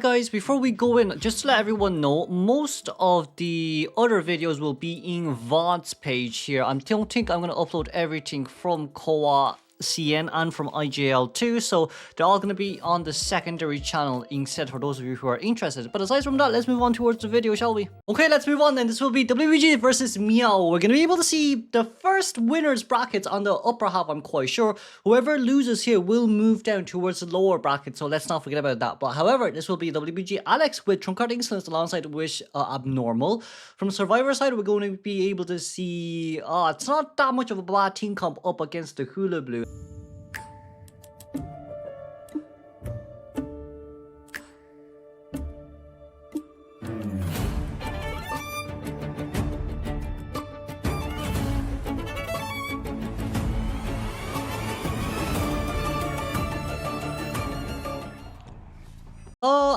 Guys, before we go in, just to let everyone know, most of the other videos will be in VOD's page here. I don't think I'm going to upload everything from COA CN and from IJL too, so they're all going to be on the secondary channel instead for those of you who are interested. But aside from that, let's move on towards the video, shall we? Okay, let's move on then. This will be WBG versus Meow. We're going to be able to see the first winner's brackets on the upper half, I'm quite sure. Whoever loses here will move down towards the lower bracket, so let's not forget about that. But however, this will be WBG Alex with Trump Card Excellence alongside Wish Abnormal. From Survivor side, we're going to be able to see it's not that much of a bad team comp up against the Hula Blue.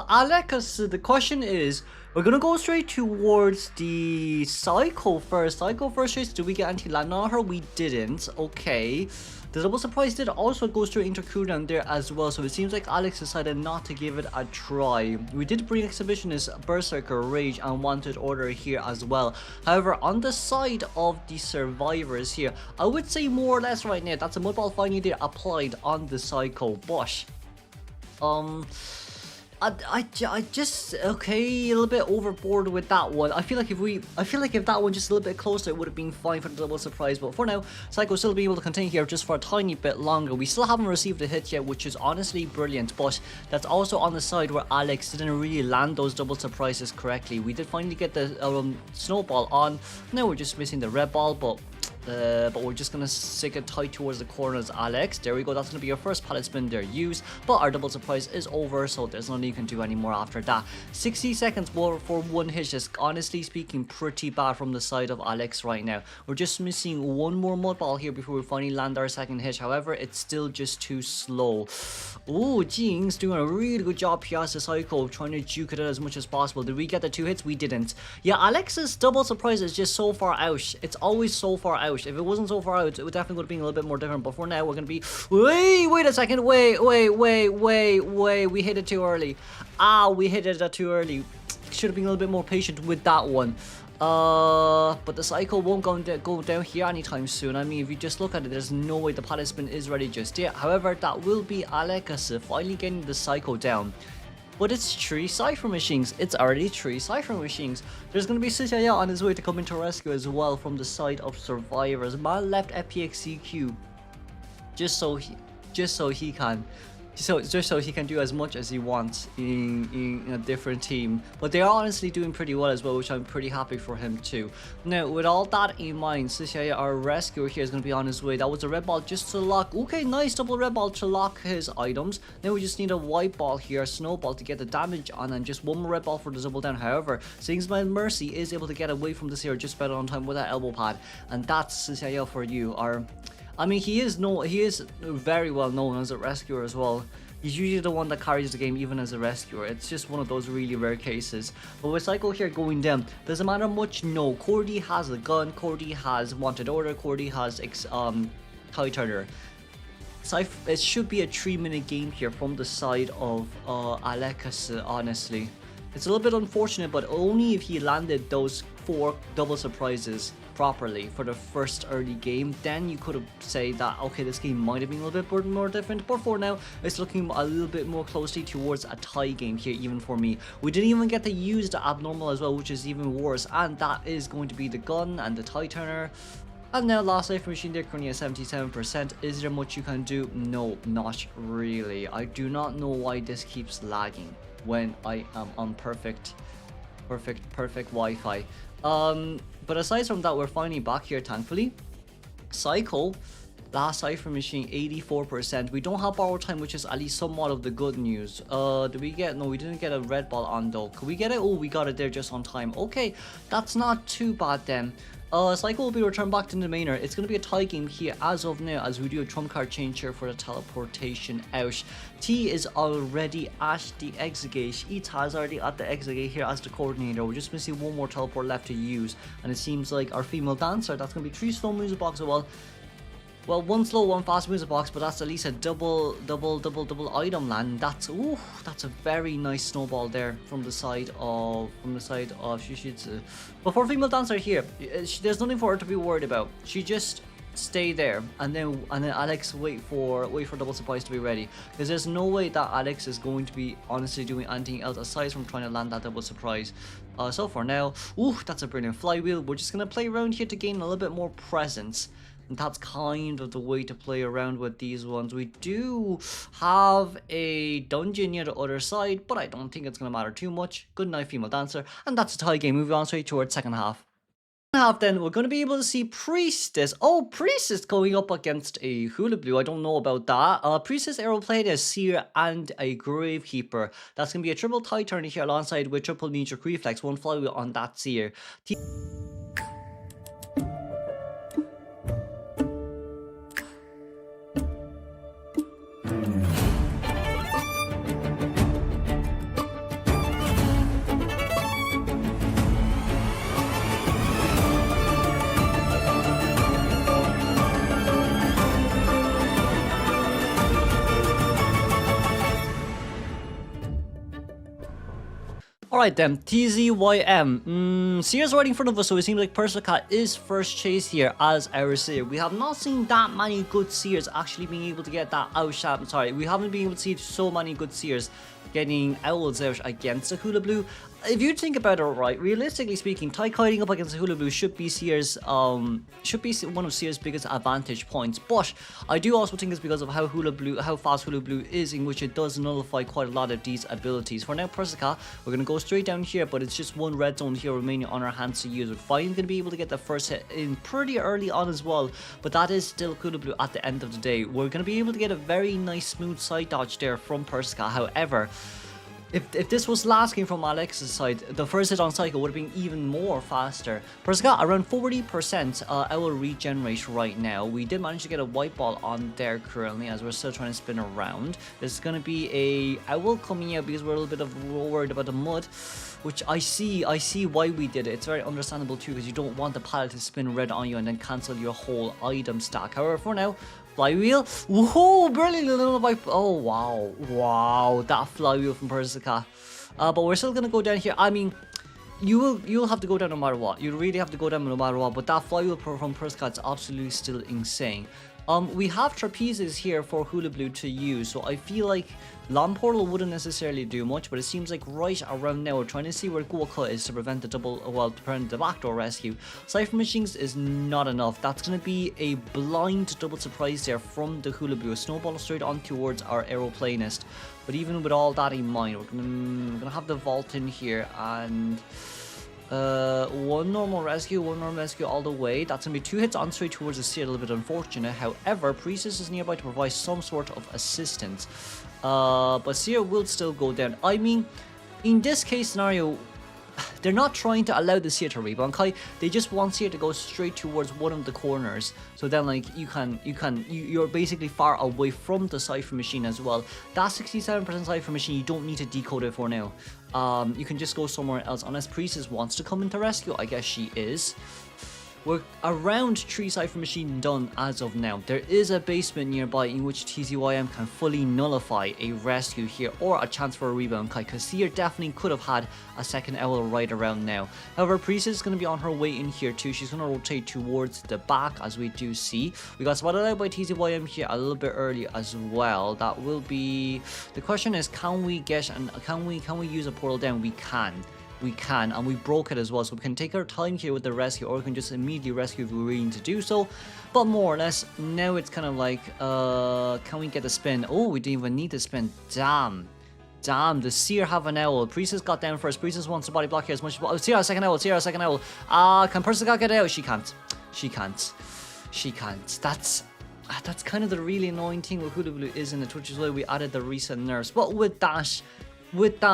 Alex, the question is, we're gonna go straight towards the Psycho first. Psycho first choice, did we get anti-land on her? We didn't. Okay. The double surprise did also go straight into cooldown there as well, so it seems like Alex decided not to give it a try. We did bring Exhibitionist, Berserker, Rage, and Wanted Order here as well. However, on the side of the survivors here, I would say more or less right now, that's a mud ball finally there applied on the Psycho, but I just, okay, a little bit overboard with that one. I feel like if that one just a little bit closer, it would have been fine for the double surprise. But for now, Psycho still be able to continue here just for a tiny bit longer. We still haven't received a hit yet, which is honestly brilliant. But that's also on the side where Alex didn't really land those double surprises correctly. We did finally get the snowball on. Now we're just missing the red ball, but we're just gonna stick it tight towards the corners, Alex. There we go. That's gonna be your first pallet spin there used, but our double surprise is over, so there's nothing you can do anymore after that. 60 seconds more for one hit, just honestly speaking pretty bad from the side of Alex right now. We're just missing one more mud ball here before we finally land our second hit. However, it's still just too slow. Oh, Jinx doing a really good job here as the Psycho, trying to juke it out as much as possible. Did we get the two hits? We didn't. Yeah, Alex's double surprise is just so far out. It's always so far out. If it wasn't so far out, it would definitely would have been a little bit more different. But for now, we're going to be... Wait a second. Wait. We hit it too early. We hit it too early. Should have been a little bit more patient with that one. But the Psycho won't go down here anytime soon. I mean, if you just look at it, there's no way the pallet spin is ready just yet. However, that will be Alex finally getting the Psycho down. But it's 3 Cypher Machines. It's already 3 Cypher Machines. There's going to be Sisaya on his way to come into rescue as well from the side of survivors. Man left FPXCQ just so he can do as much as he wants in a different team. But they are honestly doing pretty well as well, which I'm pretty happy for him too. Now, with all that in mind, Sishaya, our rescuer here, is going to be on his way. That was a red ball just to lock. Okay, nice double red ball to lock his items. Now we just need a white ball here, a snowball to get the damage on, and just one more red ball for the double down. However, Singsman Mercy is able to get away from this here just better on time with that elbow pad. And that's Sishaya for you. I mean, he is very well known as a rescuer as well. He's usually the one that carries the game even as a rescuer. It's just one of those really rare cases. But with Psycho here going down, doesn't matter much, no. Cordy has a gun, Cordy has Wanted Order, Cordy has Tie Turner. It should be a 3-minute game here from the side of Alex, honestly. It's a little bit unfortunate, but only if he landed those 4 double surprises properly for the first early game, then you could have said that, okay, this game might have been a little bit more different. But for now, it's looking a little bit more closely towards a tie game here, even for me. We didn't even get to use the abnormal as well, which is even worse, and that is going to be the gun and the tie turner. And now last Cypher Machine there, currently at 77%. Is there much you can do? No, not really. I do not know why this keeps lagging when I am on perfect Wi-Fi. But aside from that, we're finally back here, thankfully. Psycho, last Cypher Machine, 84%. We don't have borrow time, which is at least somewhat of the good news. Did we get... No, we didn't get a red ball on though. Could we get it? Oh, we got it there just on time. Okay, that's not too bad then. Psycho will be returned back to the mainer. It's going to be a tie game here as of now, as we do a trump card change here for the teleportation out. T is already at the exit gate. Ita is already at the exit gate here as the coordinator. We're just missing one more teleport left to use, and it seems like our female dancer, that's going to be 3 slow music box as well. Well, one slow, one fast moves a box, but that's at least a double item land. That's that's a very nice snowball there from the side of Shishitsu. But for female dancer here, there's nothing for her to be worried about. She just stay there, and then Alex wait for double surprise to be ready, because there's no way that Alex is going to be honestly doing anything else aside from trying to land that double surprise. So for now, that's a brilliant flywheel. We're just gonna play around here to gain a little bit more presence. And that's kind of the way to play around with these ones. We do have a dungeon near the other side, but I don't think it's going to matter too much. Good night, female dancer. And that's a tie game. Moving on straight towards second half. Then we're going to be able to see Priestess. Oh, Priestess going up against a Hula Blue. I don't know about that. Priestess arrow played a Seer and a Gravekeeper. That's going to be a triple tie turn here alongside with triple knee-jerk reflex. One flywheel on that Seer. Alright then, TZYM. Seer's right in front of us, so it seems like Persica is first chase here as our Seer. We have not seen that many good Seers actually being able to get that outshot. Sorry, we haven't been able to see so many good Seers getting owls out against a Hula Blue. If you think about it, right, realistically speaking, tie kiting up against a Hula Blue should be Seer's, should be one of Seer's biggest advantage points. But I do also think it's because of how fast Hula Blue is, in which it does nullify quite a lot of these abilities. For now, Persica, we're gonna go straight down here, but it's just one red zone here remaining on our hands to use. We're finally gonna be able to get the first hit in pretty early on as well, but that is still Hula Blue at the end of the day. We're gonna be able to get a very nice smooth side dodge there from Persica. However, if this was last game from Alex's side, the first hit on cycle would have been even more faster. Persica around 40% owl regenerate right now. We did manage to get a white ball on there currently as we're still trying to spin around. There's going to be a owl coming out because we're a little bit worried about the mud, which I see why we did it. It's very understandable too, because you don't want the pallet to spin red on you and then cancel your whole item stack. However, for now, flywheel. Whoa, brilliant little wipe. Oh, wow, that flywheel from Persica. But we're still gonna go down here. I mean, you'll have to go down no matter what. You really have to go down no matter what. But that flywheel from Persica is absolutely still insane. We have trapezes here for Hula Blue to use, so I feel like Long Portal wouldn't necessarily do much, but it seems like right around now we're trying to see where Guoka is to prevent the prevent the backdoor rescue. Cypher Machines is not enough. That's going to be a blind double surprise there from the Hula Blue. A snowball straight on towards our aeroplanist. But even with all that in mind, we're gonna have the vault in here and one normal rescue all the way. That's gonna be 2 hits on straight towards the Seer, a little bit unfortunate. However, Priestess is nearby to provide some sort of assistance. But Seer will still go down. I mean, in this case scenario, they're not trying to allow the Seer to rebound. They just want Seer to go straight towards one of the corners. So then, like, you're basically far away from the Cypher Machine as well. That 67% Cypher Machine, you don't need to decode it for now. You can just go somewhere else, unless Priestess wants to come into rescue. I guess she is. We're around 3 Cypher Machine done as of now. There is a basement nearby in which TZYM can fully nullify a rescue here or a chance for a rebound kite, because Seer definitely could have had a second owl right around now. However, Priestess is going to be on her way in here too. She's going to rotate towards the back, as we do see. We got spotted out by TZYM here a little bit early as well. That will be... The question is, can we use a portal down? We can, and we broke it as well, so we can take our time here with the rescue, or we can just immediately rescue if we really need to do so. But more or less, now it's kind of like, can we get a spin? Oh, we didn't even need to spin. Damn, the Seer have an owl. Priestess got down first. Priestess wants to body block here as much as possible. Seer has a second owl, can Persica get out? She can't. That's kind of the really annoying thing with Hula Blue, isn't it? Which is why we added the reset nerfs. But with that,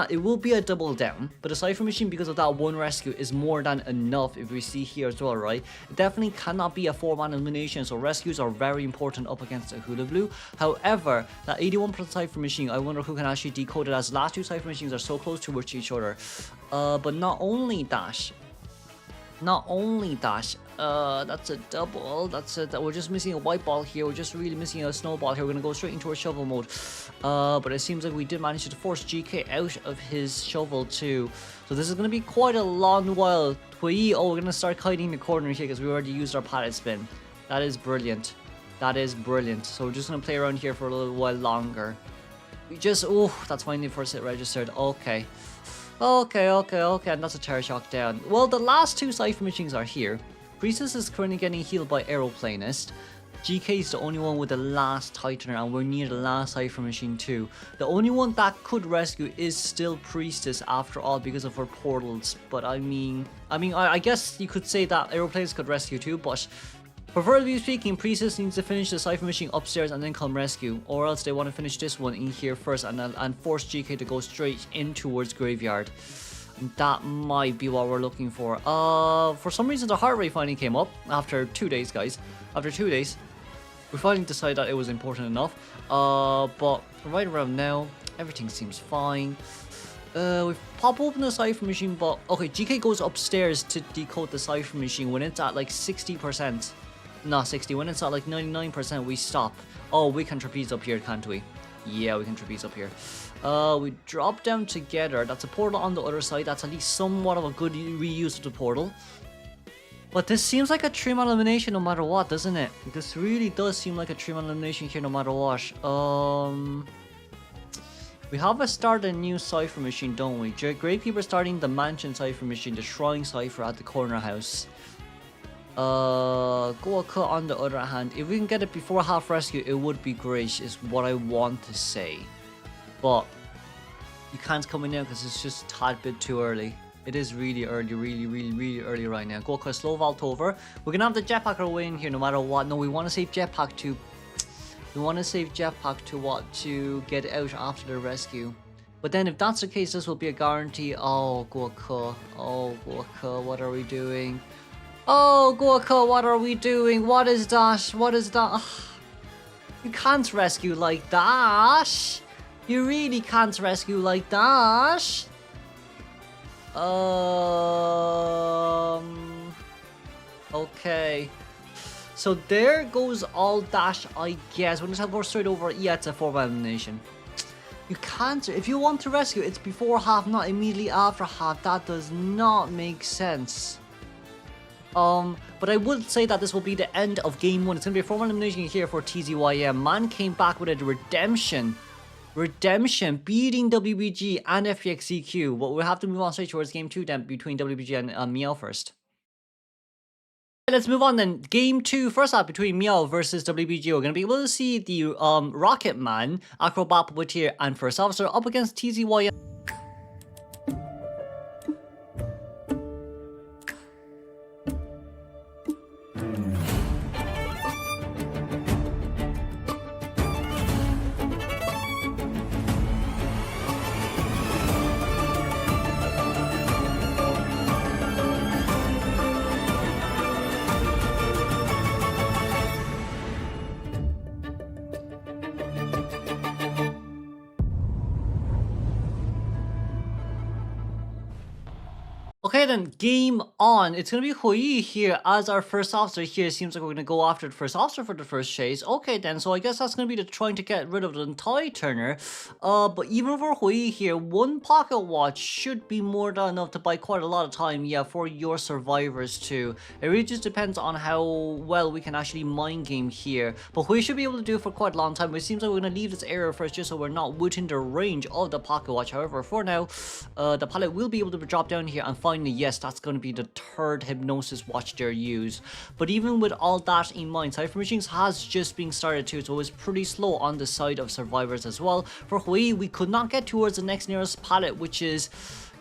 it will be a double down, but the Cypher Machine, because of that one rescue, is more than enough, if we see here as well, right? It definitely cannot be a 4-man elimination, so rescues are very important up against a Hula Blue. However, that 81% Cypher Machine, I wonder who can actually decode it, as the last 2 Cypher Machines are so close towards each other. But not only that, Not only that, that's a double. That we're just missing a white ball here. We're just really missing a snowball here. We're gonna go straight into our shovel mode. But it seems like we did manage to force GK out of his shovel too. So this is gonna be quite a long while. Oh, we're gonna start kiting the corner here because we already used our pallet spin. That is brilliant. That is brilliant. So we're just gonna play around here for a little while longer. We just, oh, that's finally first hit registered. Okay. Okay, and that's a Terror Shock down. Well, the last two Cypher Machines are here. Priestess is currently getting healed by Aeroplanist. GK is the only one with the last Tightener, and we're near the last Cypher Machine too. The only one that could rescue is still Priestess after all because of her portals. But I guess you could say that Aeroplanist could rescue too, but preferably speaking, Priestess needs to finish the Cypher Machine upstairs and then come rescue, or else they want to finish this one in here first and force GK to go straight in towards Graveyard. And that might be what we're looking for. For some reason the heart rate finally came up after 2 days, guys. After 2 days, we finally decided that it was important enough. But right around now, everything seems fine. We pop open the Cypher Machine, but okay, GK goes upstairs to decode the Cypher Machine when it's at like 60%. Not 60, when it's at like 99%, we stop. Oh, we can trapeze up here, can't we? Yeah, we can trapeze up here. We drop down together. That's a portal on the other side. That's at least somewhat of a good reuse of the portal. But this seems like a 3-man elimination no matter what, doesn't it? This really does seem like a 3-man elimination here no matter what. We have started a new Cypher Machine, don't we? Gravekeeper starting the Mansion Cypher Machine, the Shrine Cypher at the corner house. Goaka on the other hand, if we can get it before half rescue, it would be great, is what I want to say. But you can't come in now because it's just a tad bit too early. It is really early, really early right now. Goaka slow vault over. We're gonna have the jetpack away in here no matter what. No, we want to save jetpack to. We want to save jetpack to what? To get out after the rescue. But then if that's the case, this will be a guarantee. Oh, Goaka. Oh, Goaka, what are we doing? Oh, Goaka, what are we doing? What is that? What is that? You can't rescue like that. You really can't rescue like that. Okay. So there goes all that, I guess. We'll just have to go straight over. Yeah, it's a 4-man elimination. You can't. If you want to rescue, it's before half, not immediately after half. That does not make sense. But I would say that this will be the end of game 1. It's going to be a 4-man elimination here for TZYM. Man came back with a redemption, beating WBG and FPXCQ. But we'll have to move on straight towards game 2 then, between WBG and Meow first. Let's move on then. Game 2, first up between Meow versus WBG. We're going to be able to see the Rocket Man, Acrobat Puppeteer, and First Officer up against TZYM. Okay then, game on. It's going to be Hui here as our first officer here. It seems like we're going to go after the first officer for the first chase. Okay then, so I guess that's going to be trying to get rid of the entire turner. But even for Hui here, 1 pocket watch should be more than enough to buy quite a lot of time, yeah, for your survivors too. It really just depends on how well we can actually mind game here. But Hui should be able to do it for quite a long time. But it seems like we're going to leave this area first just so we're not within the range of the pocket watch. However, for now, the pilot will be able to drop down here and find yes, that's going to be the 3rd hypnosis watch they're used. But even with all that in mind, Cypher Machines has just been started too, so it's pretty slow on the side of survivors as well. For Hui, we could not get towards the next nearest pallet, which is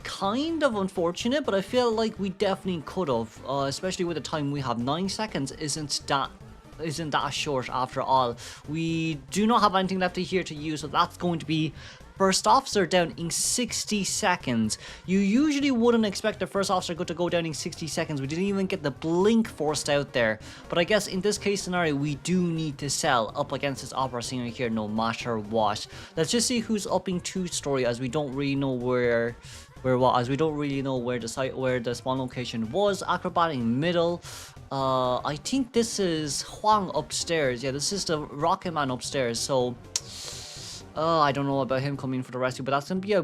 kind of unfortunate, but I feel like we definitely could have, especially with the time we have. 9 seconds isn't that short after all. We do not have anything left here to use, so that's going to be first officer down in 60 seconds. You usually wouldn't expect the first officer to go down in 60 seconds. We didn't even get the blink forced out there. But I guess in this case scenario, we do need to sell up against this opera singer here no matter what. Let's just see who's up in 2 story, as we don't really know where As we don't really know where the spawn location was. Acrobatic middle. I think this is Huang upstairs. Yeah, this is the Rocket Man upstairs. So, I don't know about him coming for the rescue, but that's gonna be a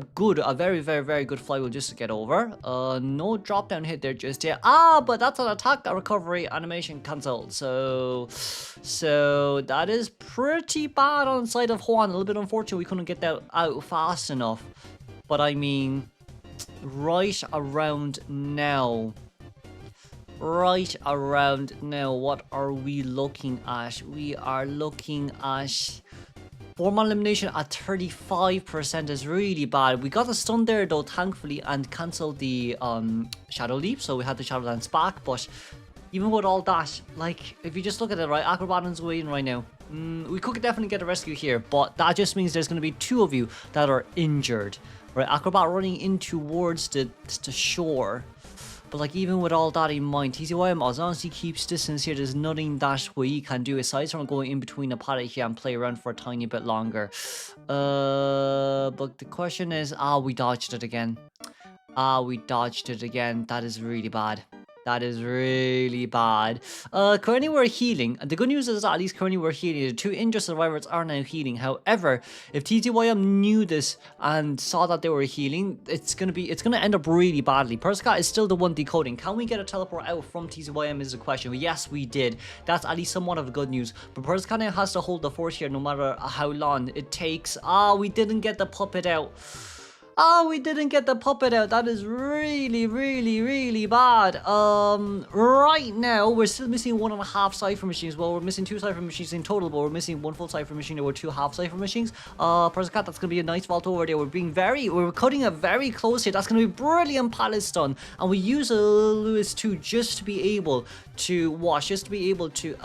very, very, very good flywheel just to get over. No drop down hit there just yet. But that's an attack recovery animation cancelled. So that is pretty bad on the side of Juan. A little bit unfortunate we couldn't get that out fast enough. But I mean, right around now, what are we looking at? We are looking at 4-man elimination at 35% is really bad. We got a stun there though, thankfully, and cancelled the shadow leap, so we had the shadow dance back. But even with all that, like, if you just look at it, right, Acrobaton's waiting right now. We could definitely get a rescue here, but that just means there's going to be 2 of you that are injured. Right, Acrobat running in towards the shore. But like, even with all that in mind, TCYM, as long as he keeps distance here, there's nothing that we can do aside from going in between a paddock here and play around for a tiny bit longer. But the question is, we dodged it again. That is really bad. That is really bad. Currently we're healing. The good news is that at least currently we're healing. The 2 injured survivors are now healing. However, if TTYM knew this and saw that they were healing, it's gonna end up really badly. Persica is still the one decoding. Can we get a teleport out from TTYM is the question. Yes, we did. That's at least somewhat of good news. But Persica now has to hold the fort here no matter how long it takes. We didn't get the puppet out. That is really, really, really bad. Right now, we're still missing 1.5 cipher machines. Well, we're missing 2 cipher machines in total, but we're missing 1 full cipher machine or 2 half cipher machines. Persica, that's gonna be a nice vault over there. We're cutting it very close here. That's gonna be brilliant pallet stun. And we use a Lewis too, just to be able to watch, just to be able to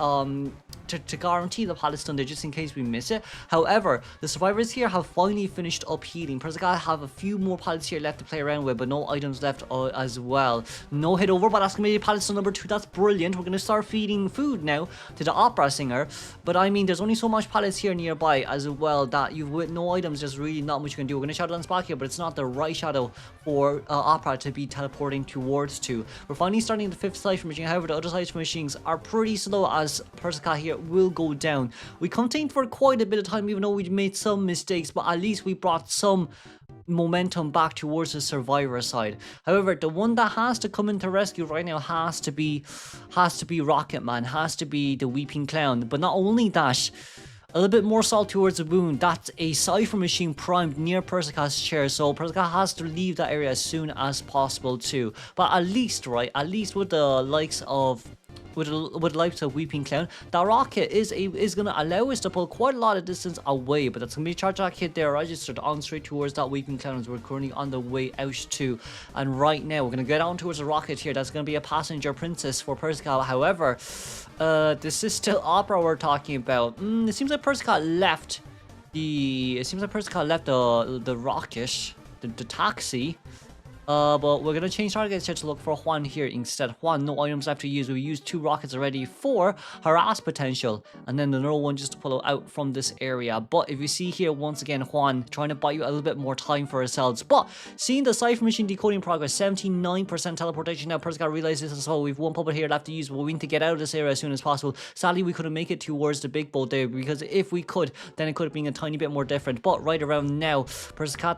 guarantee the pallet stun there, just in case we miss it. However, the survivors here have finally finished up healing. Persica have a few more pallets here left to play around with, but no items left as well. No hit over, but that's gonna be pallet stun number 2. That's brilliant. We're gonna start feeding food now to the opera singer. But I mean, there's only so much pallets here nearby as well that with no items, there's really not much you can do. We're gonna shadow dance back here, but it's not the right shadow for opera to be teleporting towards to. We're finally starting the 5th cipher machine. However, the other cipher machines are pretty slow as Persica here will go down. We contained for quite a bit of time, even though we made some mistakes, but at least we brought some momentum back towards the survivor side. However, the one that has to come into rescue right now has to be Rocket Man, has to be the Weeping Clown. But not only that, a little bit more salt towards the wound. That's a cipher machine primed near Persica's chair, so Persica has to leave that area as soon as possible too. But at least, right, at least with the likes of Weeping Clown, that rocket is going to allow us to pull quite a lot of distance away. But that's going to be a charge attack hit there registered on straight towards that Weeping Clown as we're currently on the way out to. And right now we're going to get on towards a rocket here. That's going to be a passenger princess for Persica. However, this is still opera we're talking about. It seems like Persica left the rocket, the taxi. But we're gonna change targets here to look for Juan here instead. Juan, no items left to use. We used 2 rockets already for harass potential, and then another one just to pull out from this area. But if you see here, once again, Juan trying to buy you a little bit more time for ourselves. But seeing the cipher machine decoding progress, 79% teleportation now. Persica realizes this as well. We've 1 puppet here left to use, but we need to get out of this area as soon as possible. Sadly, we couldn't make it towards the big boat there, because if we could, then it could have been a tiny bit more different. But right around now, Persica,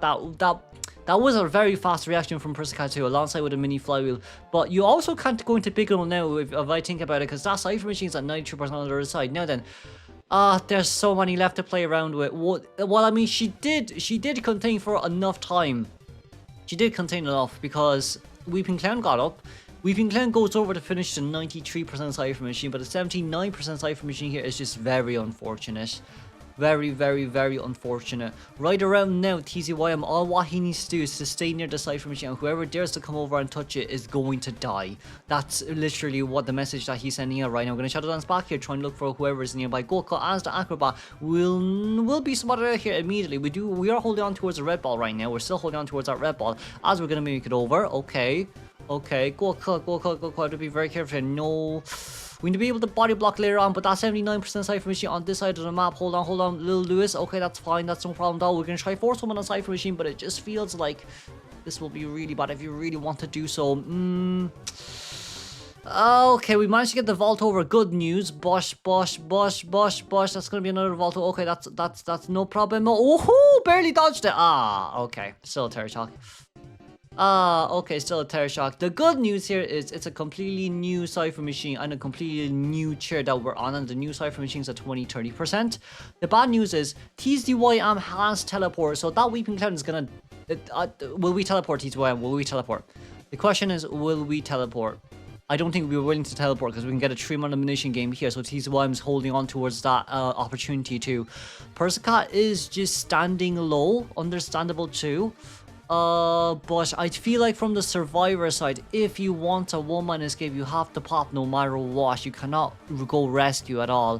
that was a very fast reaction from Persica too, alongside with a mini flywheel. But you also can't go into big one now if I think about it, because that cipher machine's at 93% on the other side. Now then, there's so many left to play around with. Well, I mean, she did contain for enough time. She did contain enough, because Weeping Clown got up. Weeping Clown goes over to finish the 93% cipher machine, but the 79% cipher machine here is just very unfortunate. Very, very, very unfortunate. Right around now, TZYM, all what he needs to do is to stay near the cipher machine, and whoever dares to come over and touch it is going to die. That's literally what the message that he's sending out right now. I'm going to shadow dance back here, trying to look for whoever is nearby. Goku as the acrobat will be spotted out here immediately. We are holding on towards the red ball right now. We're still holding on towards that red ball as we're going to make it over. Okay, Goku, have to be very careful here. No. We need to be able to body block later on, but that 79% cipher machine on this side of the map. Hold on, little Lewis. Okay, that's fine. That's no problem at all. We're going to try force one on cipher machine, but it just feels like This will be really bad if you really want to do so. Okay, we managed to get the vault over. Good news. Bosh, bosh, bosh, bosh, bosh. That's gonna be another vault. Okay, that's no problem. Oh, barely dodged it. Okay. Still a terror shock. Okay, still a terror shock. The good news here is it's a completely new cipher machine and a completely new chair that we're on, and the new cipher machine's at 20-30%. The bad news is TZYM has teleport, so that weeping cloud is gonna will we teleport TZYM? Will we teleport? The question is, will we teleport? I don't think we were willing to teleport because we can get a 3-man elimination game here, so TZYM is holding on towards that opportunity too. Persica is just standing low, understandable too. But I feel like from the survivor side, if you want a 1-man escape, you have to pop no matter what. You cannot go rescue at all.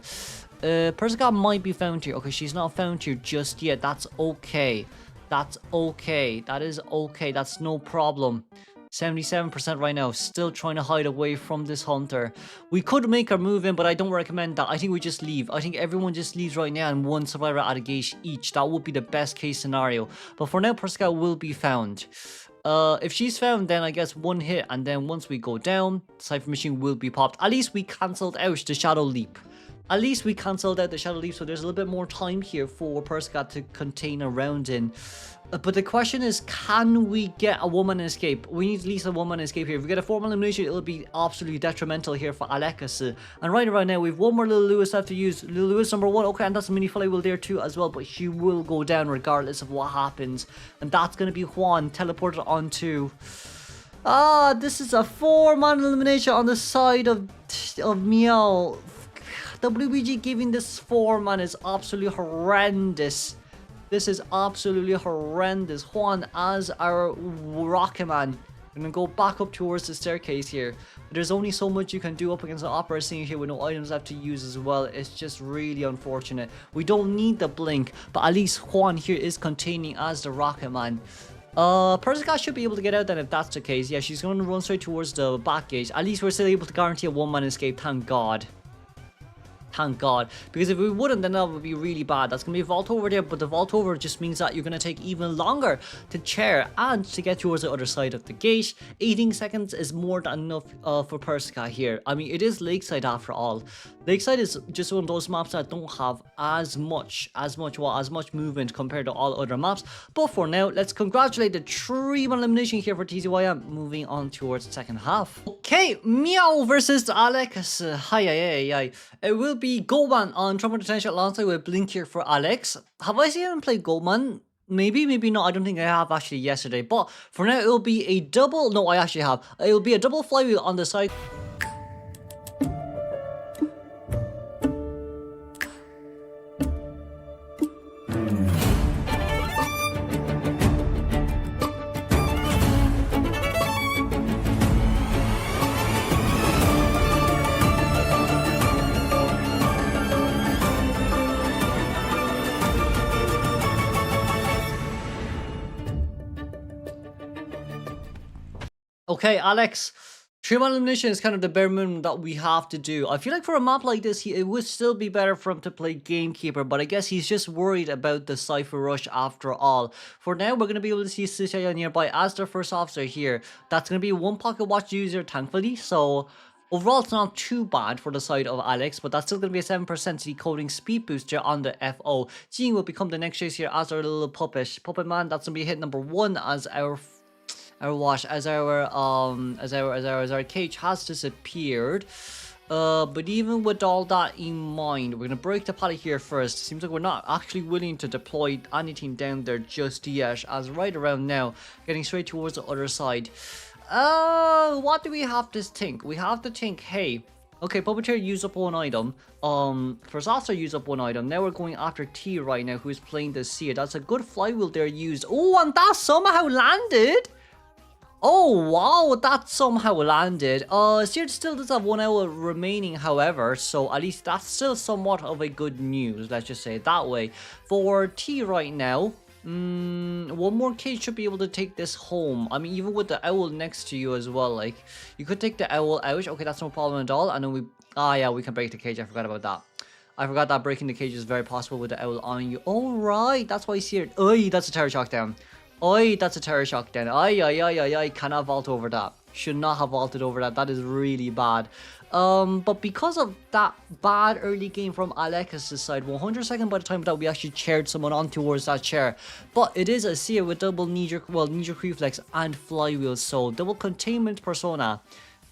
Persica might be found here. Okay, she's not found here just yet. That's okay. That's okay. That is okay. That's no problem. 77% right now, still trying to hide away from this hunter. We could make her move in, but I don't recommend that. I think we just leave. I think everyone just leaves right now and one survivor at a gate each. That would be the best case scenario. But for now, Persica will be found. If she's found, then I guess one hit, and then once we go down, the cipher machine will be popped. At least we cancelled out the shadow leap. At least we cancelled out the shadow leap, so there's a little bit more time here for Persica to contain a round in. But the question is, can we get a 1-man escape? We need at least a 1-man escape here. If we get a 4-man elimination, it'll be absolutely detrimental here for Alexis. And right around now, we have one more Little Lewis left to use. Little Lewis number 1. Okay, and that's a mini flywheel there too as well. But she will go down regardless of what happens. And that's going to be Juan teleported onto... this is a 4-man elimination on the side of Meow. WBG giving this 4-man is absolutely horrendous. This is absolutely horrendous. Juan as our rocket man. I'm gonna go back up towards the staircase here. But there's only so much you can do up against the opera scene here with no items left to use as well. It's just really unfortunate. We don't need the blink, but at least Juan here is containing as the rocket man. Persica should be able to get out then if that's the case. Yeah, she's going to run straight towards the back gate. At least we're still able to guarantee a 1-man escape, thank God. Thank God. Because if we wouldn't, then that would be really bad. That's going to be a vault over there, but the vault over just means that you're going to take even longer to chair and to get towards the other side of the gate. 18 seconds is more than enough for Persica here. I mean, it is Lakeside after all. Lakeside is just one of those maps that don't have as much movement compared to all other maps. But for now, let's congratulate the 3-man elimination here for TZYM. Moving on towards the second half. Okay, Meow versus Alex. Hi. It will be Goldman on Trump Detention alongside with Blink here for Alex. Have I seen him play Goldman? Maybe not. I don't think I have actually yesterday. But for now, it'll be a double. No, I actually have. It'll be a double flywheel on the side. Okay, Alex, 3-man elimination is kind of the bare minimum that we have to do. I feel like for a map like this, it would still be better for him to play Gamekeeper, but I guess he's just worried about the Cypher Rush after all. For now, we're going to be able to see Sishaya nearby as their first officer here. That's going to be one pocket watch user, thankfully, so... Overall, it's not too bad for the side of Alex, but that's still going to be a 7% decoding speed booster on the FO. Tzym will become the next chase here as our little puppet man. That's going to be hit number 1 as our cage has disappeared. But even with all that in mind, we're gonna break the pallet here first. Seems like we're not actually willing to deploy anything down there just yet, as right around now, getting straight towards the other side. What do we have to think? We have to think, hey, okay, Puppeteer used up one item. Persasa used up one item. Now we're going after T right now, who's playing the C. That's a good flywheel there used. Oh, and that somehow landed! Oh, wow, that somehow landed. Seared still does have 1 hour remaining, however, so at least that's still somewhat of a good news, let's just say it that way. For T right now, one more cage should be able to take this home. I mean, even with the owl next to you as well, like, you could take the owl out. Okay, that's no problem at all. And then we can break the cage. I forgot about that. I forgot that breaking the cage is very possible with the owl on you. Alright, that's why Seared. Oh, that's a terror shock down. Oi, that's a terror shock then. I cannot vault over that. Should not have vaulted over that. That is really bad. But because of that bad early game from Alex's side, 100 seconds by the time that we actually chaired someone on towards that chair. But it is a Sia with double knee-jerk reflex and flywheel, so double containment persona.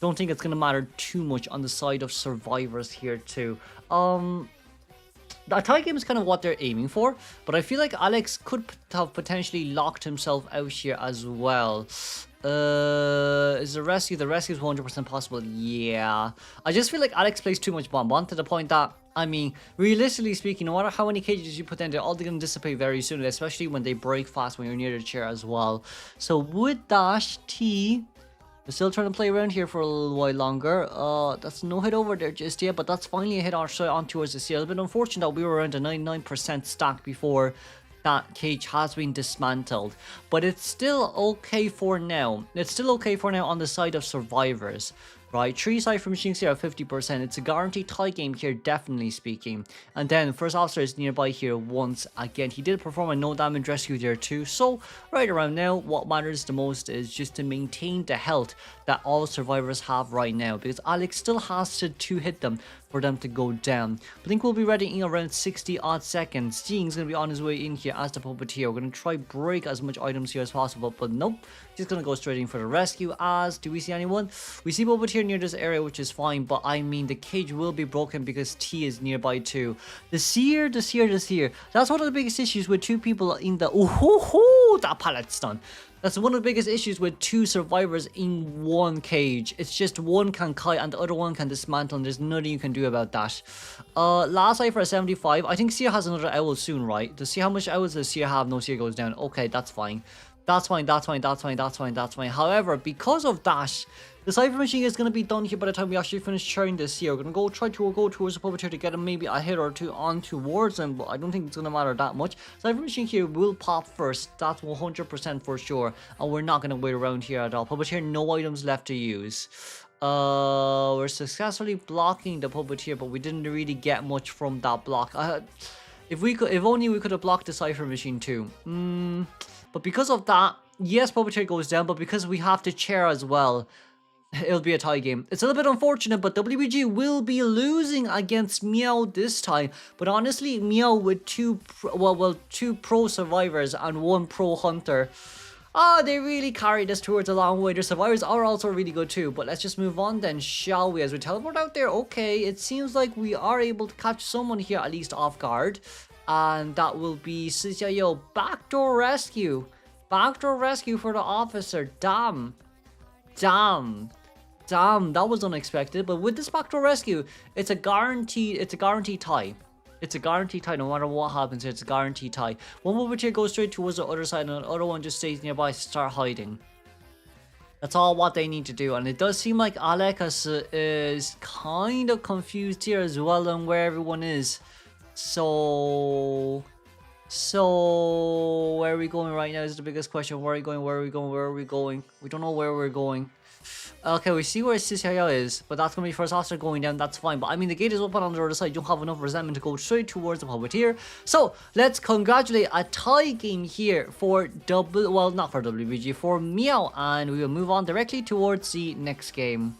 Don't think it's gonna matter too much on the side of survivors here too. The tie game is kind of what they're aiming for, but I feel like Alex could have potentially locked himself out here as well. Is the rescue? The rescue is 100% possible. Yeah. I just feel like Alex plays too much bonbon to the point that, I mean, realistically speaking, no matter how many cages you put in, they're all going to dissipate very soon, especially when they break fast when you're near the chair as well. So with dash T, we're still trying to play around here for a little while longer. That's no hit over there just yet, but that's finally a hit on towards the seal. It's been unfortunate that we were around a 99% stack before that cage has been dismantled, but it's still okay for now. It's still okay for now on the side of survivors, right? 3 Cypher machines here at 50%. It's a guaranteed tie game here, definitely speaking. And then first officer is nearby here once again. He did perform a no damage rescue there too. So right around now, what matters the most is just to maintain the health that all survivors have right now, because Alex still has to hit them for them to go down. I think we'll be ready in around 60 odd seconds. Sting's gonna be on his way in here as the puppeteer. We're gonna try break as much items here as possible, but nope, just gonna go straight in for the rescue. As do we see anyone? We see puppeteer near this area, which is fine, but I mean the cage will be broken because T is nearby too. The seer. That's one of the biggest issues with two people in the that pallet stun. That's one of the biggest issues with 2 survivors in one cage. It's just one can kite and the other one can dismantle, and there's nothing you can do about that. Last eye for a 75. I think Sia has another owl soon, right? To see how much owls does Sia have? No, Sia goes down. Okay, that's fine. That's fine. However, because of that, the Cypher machine is going to be done here by the time we actually finish sharing this here. We're going to try to go towards the puppeteer to get him maybe a hit or two on towards him, but I don't think it's going to matter that much. Cypher machine here will pop first. That's 100% for sure. And we're not going to wait around here at all. Puppeteer, no items left to use. We're successfully blocking the puppeteer, but we didn't really get much from that block. If only we could have blocked the Cypher machine too. But because of that, yes, puppeteer goes down, but because we have to chair as well, it'll be a tie game. It's a little bit unfortunate, but WBG will be losing against Meow this time. But honestly, Meow with two pro survivors and 1 pro hunter, they really carried us towards a long way. Their survivors are also really good too. But let's just move on then, shall we? As we teleport out there, okay, it seems like we are able to catch someone here at least off guard. And that will be CCIO. Backdoor rescue. Backdoor rescue for the officer. Damn. That was unexpected. But with this backdoor rescue, it's a guaranteed tie. It's a guaranteed tie. No matter what happens, it's a guaranteed tie. One puppeteer goes straight towards the other side, and the other one just stays nearby to start hiding. That's all what they need to do. And it does seem like Alex is kind of confused here as well on where everyone is. So where are we going right now is the biggest question. Where are we going? We don't know where we're going. Okay, we see where CCIO is, but that's going to be first officer going down. That's fine. But I mean, the gate is open on the other side. You don't have enough resentment to go straight towards the puppeteer. So let's congratulate a tie game here for not for WBG, for Meow. And we will move on directly towards the next game.